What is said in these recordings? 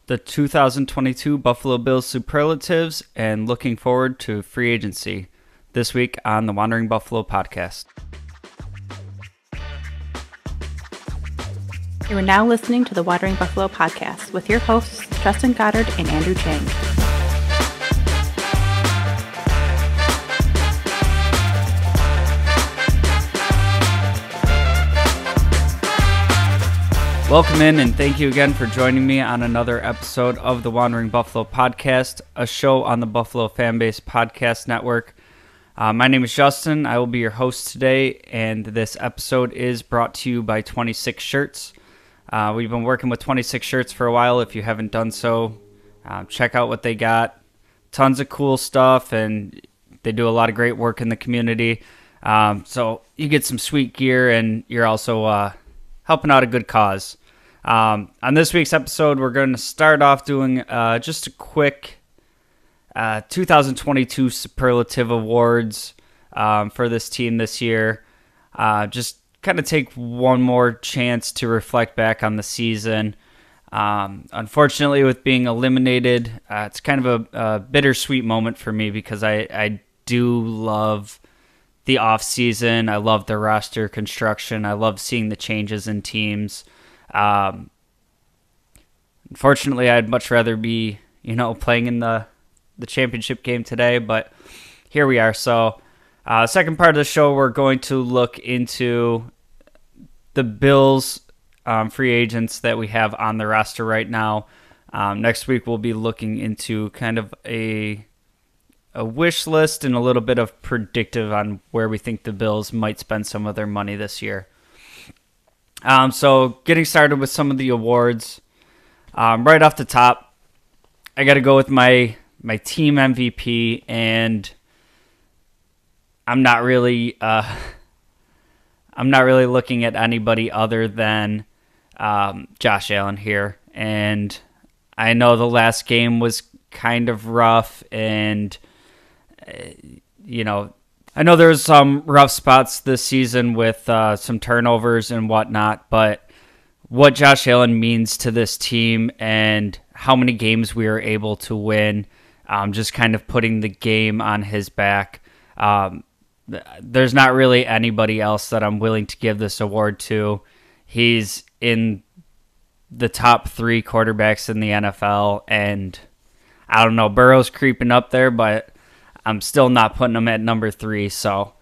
the 2022 Buffalo Bills Superlatives and looking forward to free agency this week on the Wandering Buffalo podcast. You are now listening to the Wandering Buffalo podcast with your hosts, Justin Goddard and Andrew Chang. Welcome in, and thank you again for joining me on another episode of the Wandering Buffalo podcast, a show on the Buffalo FAMBase podcast network. My name is Justin. I will be your host today, and this episode is brought to you by 26 Shirts. We've been working with 26 Shirts for a while. If you haven't done so, check out what they got. Tons of cool stuff, and they do a lot of great work in the community. So you get some sweet gear, and you're also helping out a good cause. On this week's episode, we're going to start off doing just a quick 2022 Superlative Awards for this team this year. Just kind of take one more chance to reflect back on the season. Unfortunately, with being eliminated, it's kind of a bittersweet moment for me because I do love the offseason. I love the roster construction. I love seeing the changes in teams. Unfortunately, I'd much rather be, playing in the championship game today, but here we are. So, second part of the show, we're going to look into the Bills free agents that we have on the roster right now. Next week, we'll be looking into kind of a wish list and a little bit of predictive on where we think the Bills might spend some of their money this year. So getting started with some of the awards. Right off the top, I got to go with my team MVP, and I'm not really looking at anybody other than Josh Allen here. And I know the last game was kind of rough, and I know there's some rough spots this season with some turnovers and whatnot, but what Josh Allen means to this team and how many games we are able to win, just kind of putting the game on his back. There's not really anybody else that I'm willing to give this award to. He's in the top 3 quarterbacks in the NFL, and I don't know, Burrow's creeping up there, but I'm still not putting him at number 3. So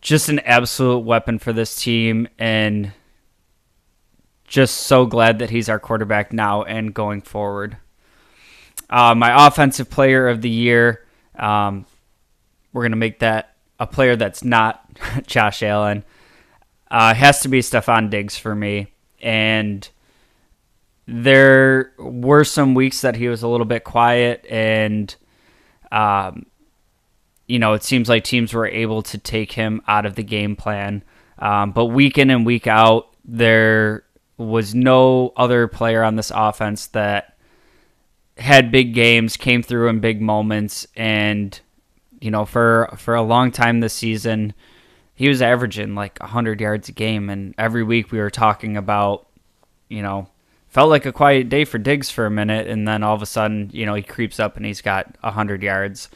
just an absolute weapon for this team, and just so glad that he's our quarterback now and going forward. My offensive player of the year, we're going to make that a player that's not Josh Allen. Has to be Stephon Diggs for me. And there were some weeks that he was a little bit quiet, and it seems like teams were able to take him out of the game plan. But week in and week out, there was no other player on this offense that had big games, came through in big moments, and for a long time this season, he was averaging like 100 yards a game, and every week we were talking about, felt like a quiet day for Diggs for a minute, and then all of a sudden, he creeps up and he's got 100 yards.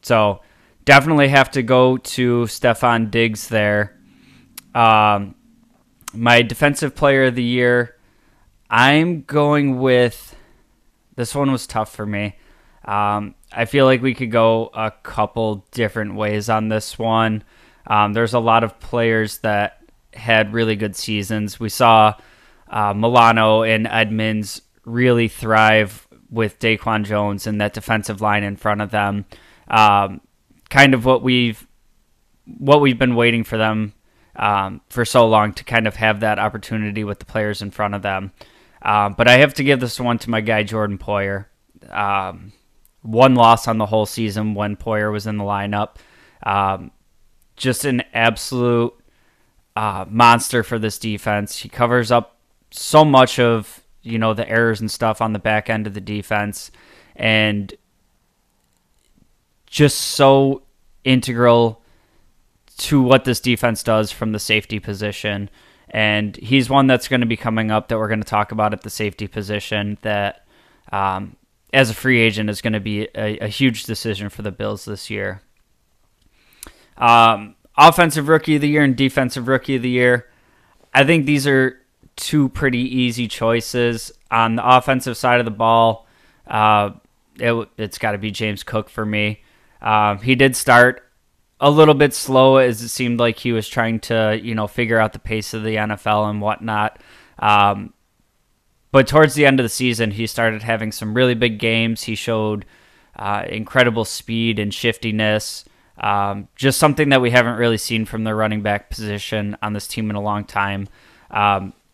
So definitely have to go to Stephon Diggs there. My defensive player of the year, I'm going with, this one was tough for me. I feel like we could go a couple different ways on this one. There's a lot of players that had really good seasons. We saw Milano and Edmonds really thrive with Daquan Jones and that defensive line in front of them. Kind of what we've been waiting for them for so long, to kind of have that opportunity with the players in front of them. But I have to give this one to my guy Jordan Poyer. One loss on the whole season when Poyer was in the lineup. Just an absolute monster for this defense. He covers up so much of the errors and stuff on the back end of the defense, and just so integral to what this defense does from the safety position. And he's one that's going to be coming up that we're going to talk about at the safety position that as a free agent is going to be a huge decision for the Bills this year. Offensive Rookie of the Year and Defensive Rookie of the Year. I think these are two pretty easy choices. On the offensive side of the ball, it's got to be James Cook for me. He did start a little bit slow as it seemed like he was trying to, figure out the pace of the NFL and whatnot. But towards the end of the season, he started having some really big games. He showed incredible speed and shiftiness. Just something that we haven't really seen from the running back position on this team in a long time.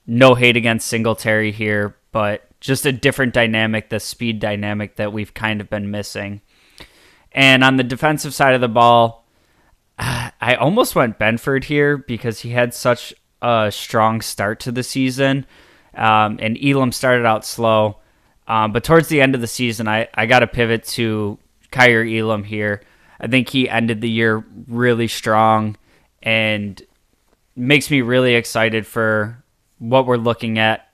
No hate against Singletary here, but just a different dynamic, the speed dynamic that we've kind of been missing. And on the defensive side of the ball, I almost went Benford here because he had such a strong start to the season, and Elam started out slow. But towards the end of the season, I got to pivot to Kyer Elam here. I think he ended the year really strong and makes me really excited for what we're looking at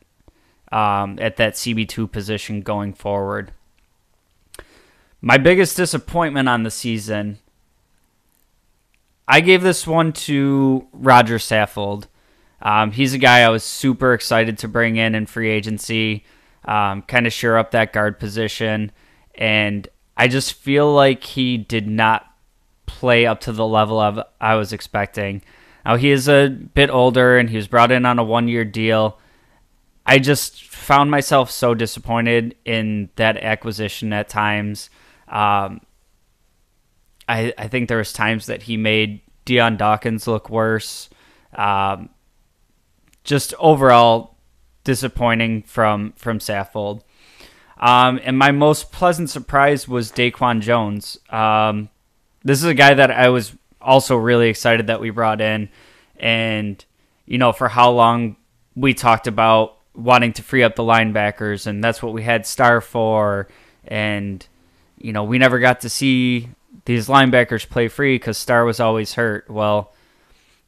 that CB2 position going forward. My biggest disappointment on the season, I gave this one to Roger Saffold. He's a guy I was super excited to bring in free agency, kind of shore up that guard position, and I just feel like he did not play up to the level of I was expecting. Now, he is a bit older, and he was brought in on a one-year deal. I just found myself so disappointed in that acquisition at times. I think there was times that he made Deion Dawkins look worse. Just overall disappointing from Saffold. And my most pleasant surprise was Daquan Jones. This is a guy that I was also really excited that we brought in. And, for how long we talked about wanting to free up the linebackers, and that's what we had Star for. And, we never got to see these linebackers play free because Star was always hurt. Well,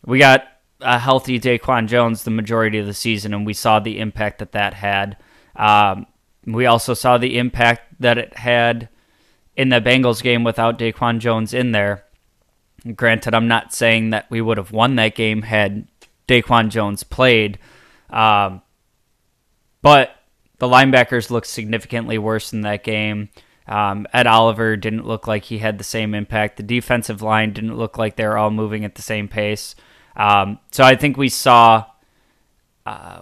we got a healthy Daquan Jones the majority of the season, and we saw the impact that had. We also saw the impact that it had in the Bengals game without Daquan Jones in there. Granted, I'm not saying that we would have won that game had Daquan Jones played, but the linebackers looked significantly worse in that game. Ed Oliver didn't look like he had the same impact. The defensive line didn't look like they were all moving at the same pace. So I think we saw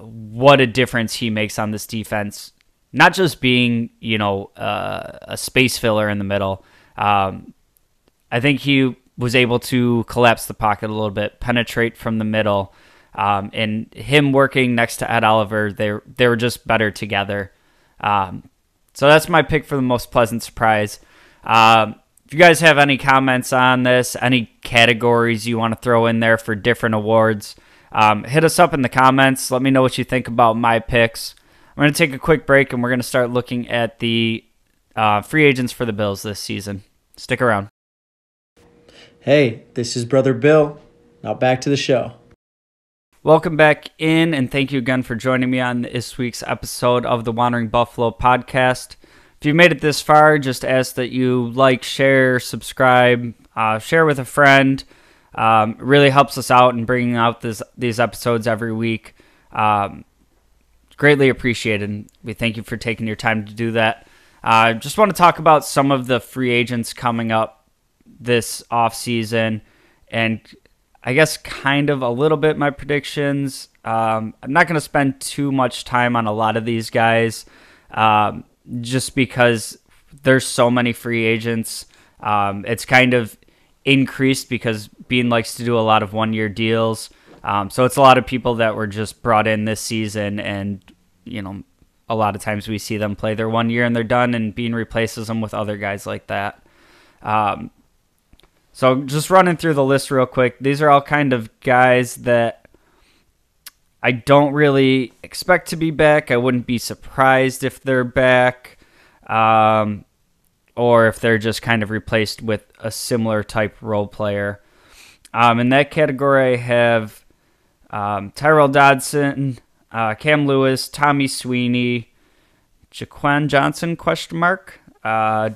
what a difference he makes on this defense. Not just being, a space filler in the middle. I think he was able to collapse the pocket a little bit, penetrate from the middle, and him working next to Ed Oliver, they were just better together. So that's my pick for the most pleasant surprise. If you guys have any comments on this, any categories you want to throw in there for different awards, hit us up in the comments. Let me know what you think about my picks. I'm going to take a quick break, and we're going to start looking at the free agents for the Bills this season. Stick around. Hey, this is Brother Bill. Now back to the show. Welcome back in, and thank you again for joining me on this week's episode of the Wandering Buffalo podcast. If you made it this far, just ask that you like, share, subscribe, share with a friend. It really helps us out in bringing out these episodes every week. Greatly appreciated. We thank you for taking your time to do that. Just want to talk about some of the free agents coming up this offseason, and I guess kind of a little bit my predictions. I'm not going to spend too much time on a lot of these guys just because there's so many free agents. It's kind of increased because Bean likes to do a lot of one-year deals. So it's a lot of people that were just brought in this season, and, a lot of times we see them play their 1 year and they're done, and Bean replaces them with other guys like that. So just running through the list real quick, these are all kind of guys that I don't really expect to be back. I wouldn't be surprised if they're back, or if they're just kind of replaced with a similar type role player. In that category, I have Tyrell Dodson, Cam Lewis, Tommy Sweeney, Jaquan Johnson, ?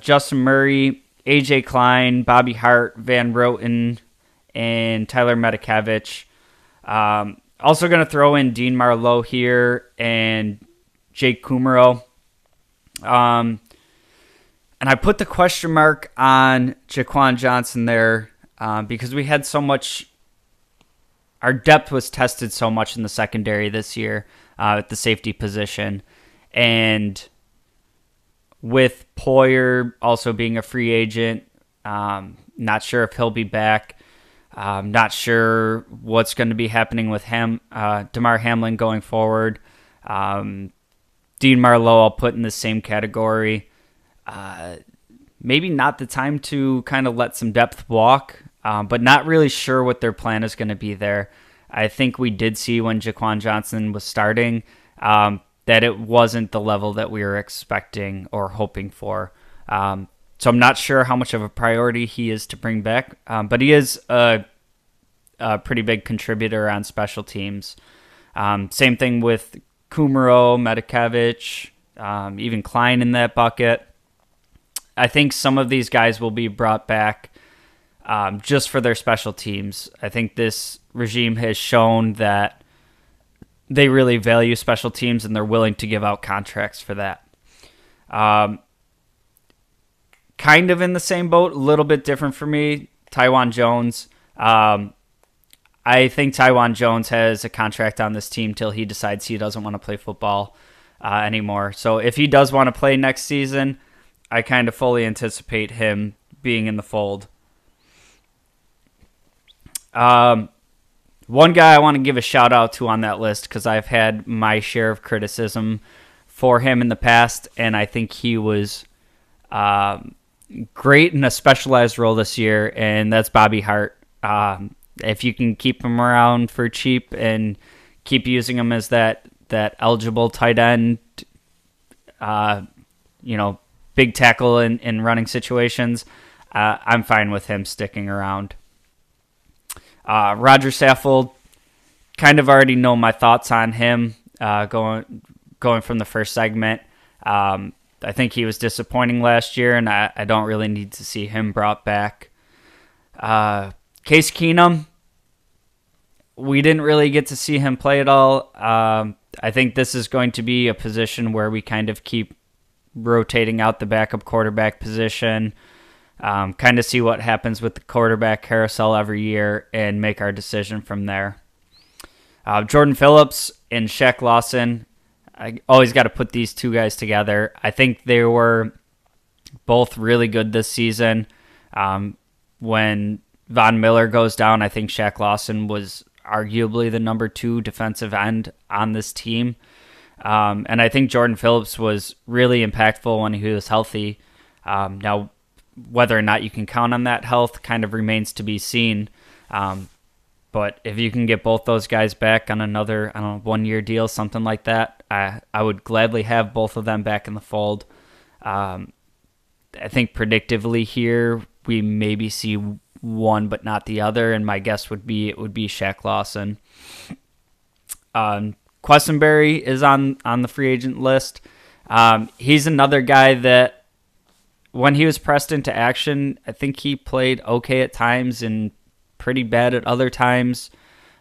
Justin Murray, AJ Klein, Bobby Hart, Van Roten, and Tyler Medikevich. Also going to throw in Dean Marlowe here and Jake Kumaro. And I put the question mark on Jaquan Johnson there because we had so much. Our depth was tested so much in the secondary this year at the safety position. And with Poyer also being a free agent, not sure if he'll be back. Not sure what's going to be happening with Damar Hamlin going forward. Dean Marlowe I'll put in the same category. Maybe not the time to kind of let some depth walk, but not really sure what their plan is going to be there. I think we did see when Jaquan Johnson was starting that it wasn't the level that we were expecting or hoping for. So I'm not sure how much of a priority he is to bring back, but he is a pretty big contributor on special teams. Same thing with Kumaro, Medikevich, even Klein in that bucket. I think some of these guys will be brought back just for their special teams. I think this regime has shown that they really value special teams and they're willing to give out contracts for that. Kind of in the same boat, a little bit different for me, Taiwan Jones. I think Taiwan Jones has a contract on this team till he decides he doesn't want to play football anymore. So if he does want to play next season, I kind of fully anticipate him being in the fold. One guy I want to give a shout out to on that list because I've had my share of criticism for him in the past, and I think he was great in a specialized role this year, and that's Bobby Hart. If you can keep him around for cheap and keep using him as that eligible tight end, big tackle in running situations, I'm fine with him sticking around. Roger Saffold, kind of already know my thoughts on him going from the first segment. I think he was disappointing last year, and I don't really need to see him brought back. Case Keenum, we didn't really get to see him play at all. I think this is going to be a position where we kind of keep rotating out the backup quarterback position, kind of see what happens with the quarterback carousel every year and make our decision from there. Jordan Phillips and Shaq Lawson, I always got to put these two guys together. I think they were both really good this season. When Von Miller goes down, I think Shaq Lawson was arguably the number 2 defensive end on this team. And I think Jordan Phillips was really impactful when he was healthy. Now, whether or not you can count on that health kind of remains to be seen. But if you can get both those guys back on another, 1-year deal, something like that, I would gladly have both of them back in the fold. I think predictively here, we maybe see one but not the other, and my guess would be it would be Shaq Lawson. Questenberry is on the free agent list. He's another guy that when he was pressed into action, I think he played okay at times and pretty bad at other times.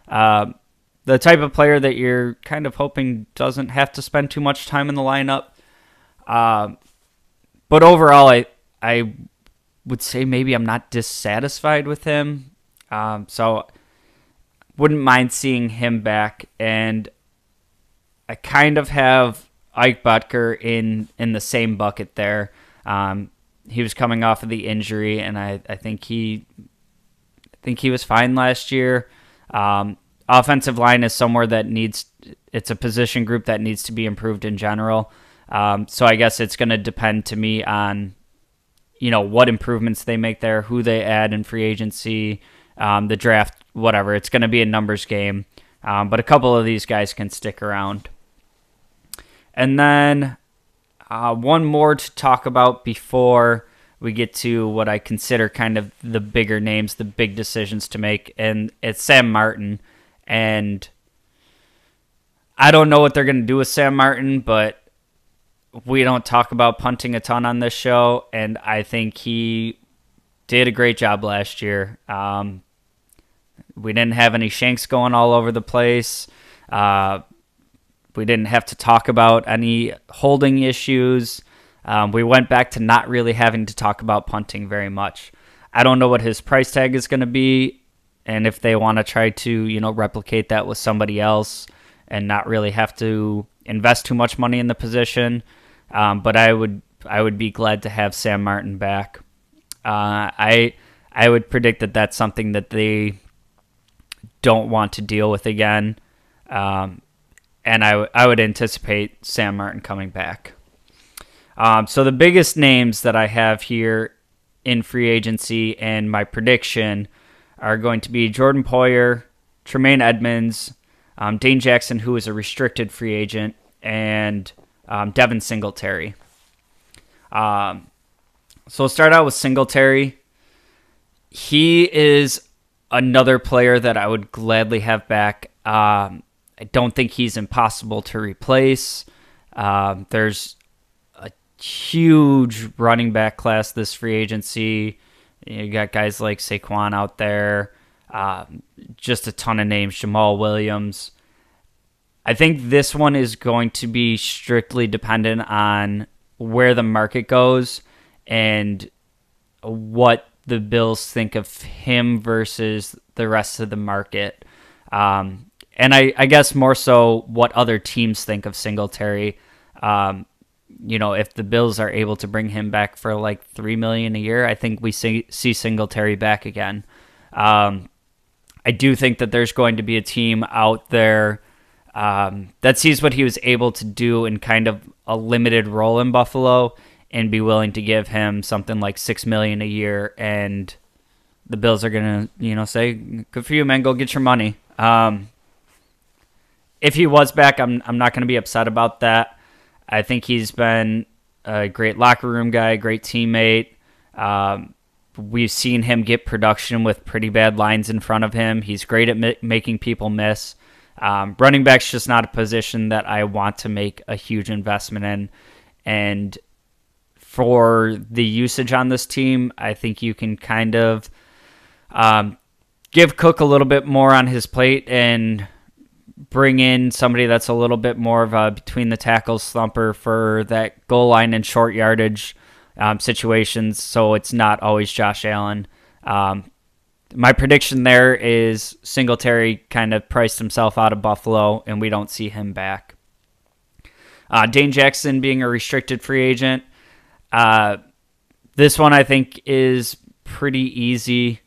The type of player that you're kind of hoping doesn't have to spend too much time in the lineup. But overall, I would say maybe I'm not dissatisfied with him. So wouldn't mind seeing him back. And I kind of have Ike Butker in the same bucket there. He was coming off of the injury, and I think he was fine last year. Offensive line is somewhere that it's a position group that needs to be improved in general. So I guess it's going to depend to me on, what improvements they make there, who they add in free agency, the draft, whatever. It's going to be a numbers game. But a couple of these guys can stick around. And then one more to talk about before we get to what I consider kind of the bigger names, the big decisions to make, and it's Sam Martin. And I don't know what they're going to do with Sam Martin, but we don't talk about punting a ton on this show, and I think he did a great job last year. We didn't have any shanks going all over the place. We didn't have to talk about any holding issues. We went back to not really having to talk about punting very much. I don't know what his price tag is going to be, and if they want to try to, replicate that with somebody else and not really have to invest too much money in the position. But I would be glad to have Sam Martin back. I would predict that that's something that they don't want to deal with again. And I would anticipate Sam Martin coming back. So the biggest names that I have here in free agency and my prediction are going to be Jordan Poyer, Tremaine Edmonds, Dane Jackson, who is a restricted free agent, and Devin Singletary. So we'll start out with Singletary. He is another player that I would gladly have back. I don't think he's impossible to replace. There's a huge running back class this free agency. You got guys like Saquon out there. Just a ton of names. Jamal Williams. I think this one is going to be strictly dependent on where the market goes and what the Bills think of him versus the rest of the market. And I guess more so what other teams think of Singletary. If the Bills are able to bring him back for like $3 million a year, I think we see Singletary back again. I do think that there's going to be a team out there that sees what he was able to do in kind of a limited role in Buffalo and be willing to give him something like $6 million a year. And the Bills are going to, say, good for you, man, go get your money. If he was back, I'm not going to be upset about that. I think he's been a great locker room guy, great teammate. We've seen him get production with pretty bad lines in front of him. He's great at making people miss. Running back's just not a position that I want to make a huge investment in. And for the usage on this team, I think you can kind of give Cook a little bit more on his plate and bring in somebody that's a little bit more of a between the tackles slumper for that goal line and short yardage situations, so it's not always Josh Allen. My prediction there is Singletary kind of priced himself out of Buffalo, and we don't see him back. Dane Jackson being a restricted free agent. This one I think is pretty easy.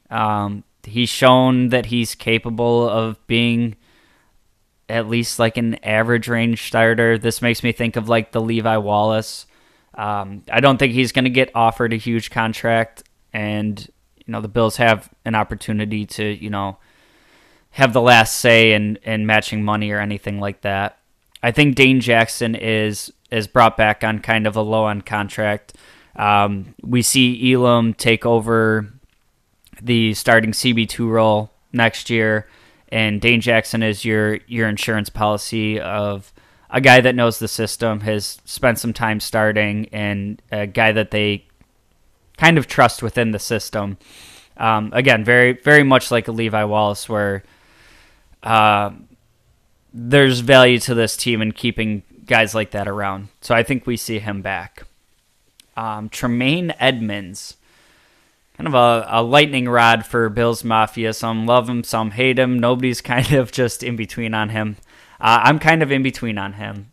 He's shown that he's capable of being at least like an average range starter. This makes me think of like the Levi Wallace. I don't think he's going to get offered a huge contract, and the Bills have an opportunity to have the last say in matching money or anything like that. I think Dane Jackson is brought back on kind of a low end contract. We see Elam take over the starting CB2 role next year, and Dane Jackson is your insurance policy of a guy that knows the system, has spent some time starting, and a guy that they kind of trust within the system. Again, very, very much like a Levi Wallace, where there's value to this team in keeping guys like that around. So I think we see him back. Tremaine Edmonds, kind of a lightning rod for Bills Mafia. Some love him, some hate him. Nobody's kind of just in between on him. I'm kind of in between on him.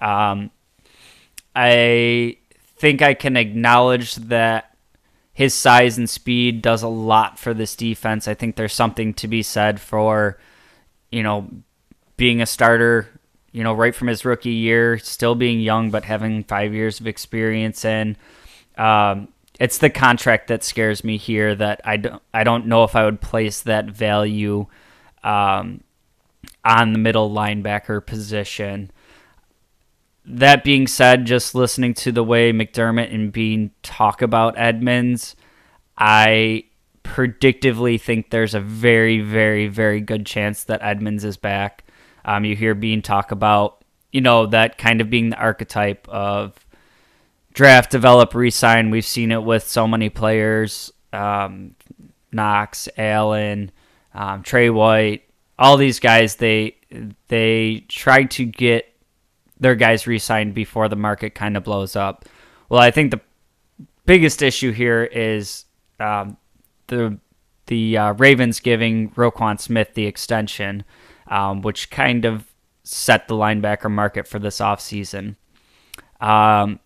I think I can acknowledge that his size and speed does a lot for this defense. I think there's something to be said for, being a starter, right from his rookie year, still being young, but having 5 years of experience in. It's the contract that scares me here, that I don't know if I would place that value on the middle linebacker position. That being said, just listening to the way McDermott and Bean talk about Edmonds, I predictively think there's a very, very, very good chance that Edmonds is back. You hear Bean talk about, that kind of being the archetype of draft, develop, re-sign. We've seen it with so many players, Knox, Allen, Trey White, all these guys. They try to get their guys re-signed before the market kind of blows up. Well, I think the biggest issue here is the Ravens giving Roquan Smith the extension, which kind of set the linebacker market for this offseason. I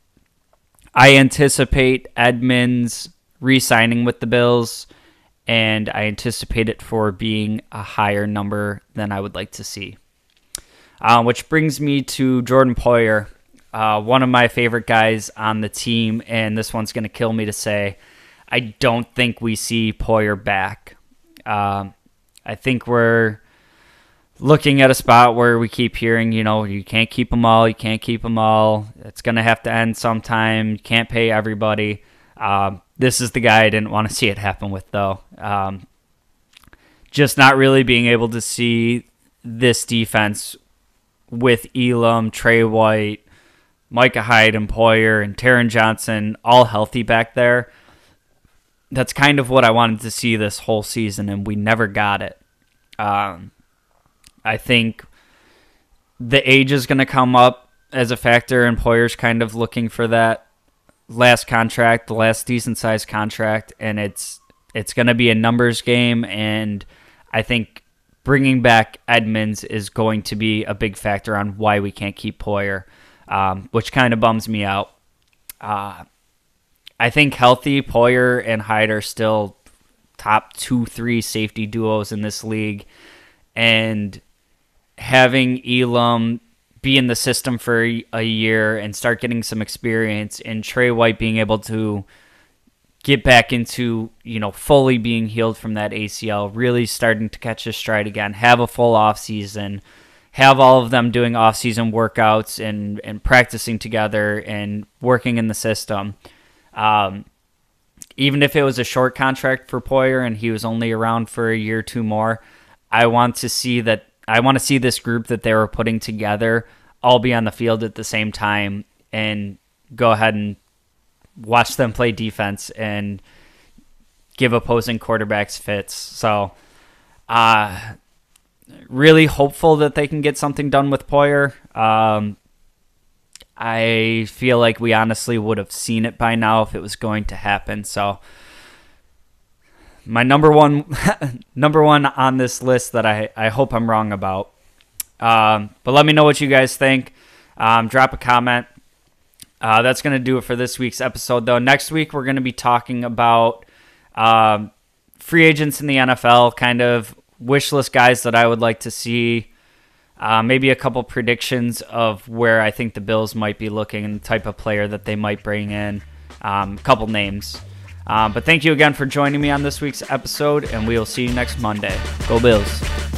anticipate Edmonds re-signing with the Bills, and I anticipate it for being a higher number than I would like to see. Which brings me to Jordan Poyer, one of my favorite guys on the team, and this one's going to kill me to say. I don't think we see Poyer back. I think we're looking at a spot where we keep hearing, you can't keep them all, It's going to have to end sometime. You can't pay everybody. This is the guy I didn't want to see it happen with, though. Just not really being able to see this defense with Elam, Trey White, Micah Hyde, and Poyer, and Taron Johnson all healthy back there. That's kind of what I wanted to see this whole season, and we never got it. I think the age is going to come up as a factor, and Poyer's kind of looking for that last contract, the last decent-sized contract, and it's going to be a numbers game, and I think bringing back Edmonds is going to be a big factor on why we can't keep Poyer, which kind of bums me out. I think healthy, Poyer and Hyde are still top 2-3 safety duos in this league, and having Elam be in the system for a year and start getting some experience, and Trey White being able to get back into, fully being healed from that ACL, really starting to catch his stride again, have a full offseason, have all of them doing offseason workouts and practicing together and working in the system. Even if it was a short contract for Poyer and he was only around for a year or two more, I want to see this group that they were putting together all be on the field at the same time and go ahead and watch them play defense and give opposing quarterbacks fits. So, really hopeful that they can get something done with Poyer. I feel like we honestly would have seen it by now if it was going to happen. So, my number one on this list that I hope I'm wrong about. But let me know what you guys think. Drop a comment. That's going to do it for this week's episode, though. Next week, we're going to be talking about free agents in the NFL, kind of wish list guys that I would like to see. Maybe a couple predictions of where I think the Bills might be looking and the type of player that they might bring in. A couple names. But thank you again for joining me on this week's episode, and we will see you next Monday. Go Bills.